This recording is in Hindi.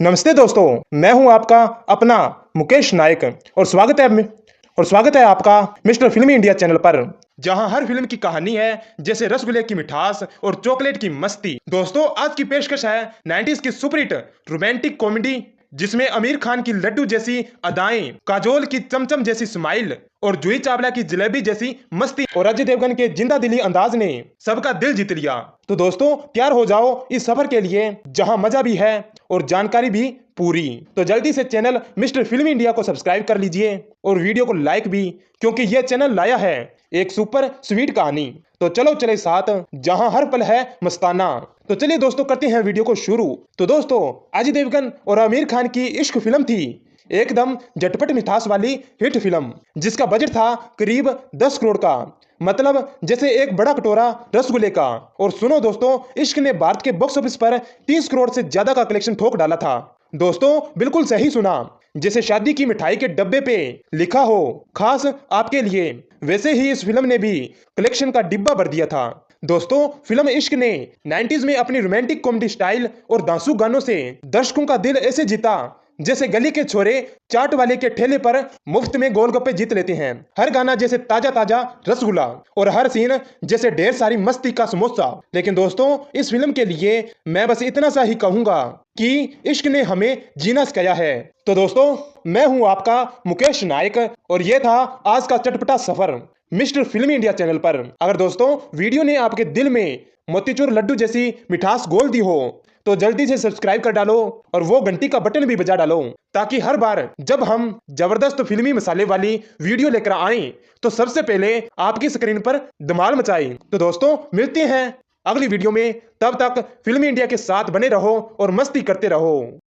नमस्ते दोस्तों, मैं हूं आपका अपना मुकेश नायक और स्वागत है आपका मिस्टर फिल्मी इंडिया चैनल पर, जहां हर फिल्म की कहानी है जैसे रसगुल्ले की मिठास और चॉकलेट की मस्ती। दोस्तों, आज की पेशकश है 90s की सुपरहिट रोमांटिक कॉमेडी, जिसमें आमिर खान की लड्डू जैसी अदाएं, काजोल की चमचम जैसी स्माइल और जूही चावला की जलेबी जैसी मस्ती और अजय देवगन के जिंदा दिली अंदाज ने सबका दिल जीत लिया। तो दोस्तों, तैयार हो जाओ इस सफर के लिए, जहां मजा भी है और जानकारी भी पूरी। तो जल्दी से चैनल मिस्टर फिल्मी इंडिया को सब्सक्राइब कर लीजिए और वीडियो को लाइक भी, क्योंकि यह चैनल लाया है एक सुपर स्वीट कहानी। तो चलो चले साथ, जहां हर पल है मस्ताना। तो चलिए दोस्तों, करते हैं वीडियो को शुरू। तो दोस्तों, अजय देवगन और आमिर खान की इश्क फिल्म थी एकदम झटपट मिठास वाली हिट फिल्म, जिसका बजट था करीब 10 करोड़ का, मतलब जैसे एक बड़ा कटोरा रसगुल्ले का। और सुनो दोस्तों, इश्क ने भारत के बॉक्स ऑफिस पर 30 करोड़ से ज्यादा का कलेक्शन ठोक डाला था। दोस्तों, बिल्कुल सही सुना, जैसे शादी की मिठाई के डब्बे पे लिखा हो खास आपके लिए, वैसे ही इस फिल्म ने भी कलेक्शन का डिब्बा भर दिया था। दोस्तों, फिल्म इश्क ने 90s में अपनी रोमांटिक कॉमेडी स्टाइल और दांसू गानों से दर्शकों का दिल ऐसे जीता जैसे गली के छोरे चाट वाले के ठेले पर मुफ्त में गोलगप्पे जीत लेते हैं। हर गाना जैसे ताजा ताजा रसगुल्ला और हर सीन जैसे ढेर सारी मस्ती का समोसा। लेकिन दोस्तों, इस फिल्म के लिए मैं बस इतना सा ही कहूंगा कि इश्क ने हमें जीना सिखाया है। तो दोस्तों, मैं हूं आपका मुकेश नायक और यह था आज का चटपटा सफर मिस्टर फिल्मी इंडिया चैनल पर। अगर दोस्तों वीडियो ने आपके दिल में मोतीचूर लड्डू जैसी मिठास घोल दी हो, तो जल्दी से सब्सक्राइब कर डालो और वो घंटी का बटन भी बजा डालो, ताकि हर बार जब हम जबरदस्त फिल्मी मसाले वाली वीडियो लेकर आएं, तो सबसे पहले आपकी स्क्रीन पर धमाल मचाएं। तो दोस्तों, मिलते हैं अगली वीडियो में, तब तक फिल्मी इंडिया के साथ बने रहो और मस्ती करते रहो।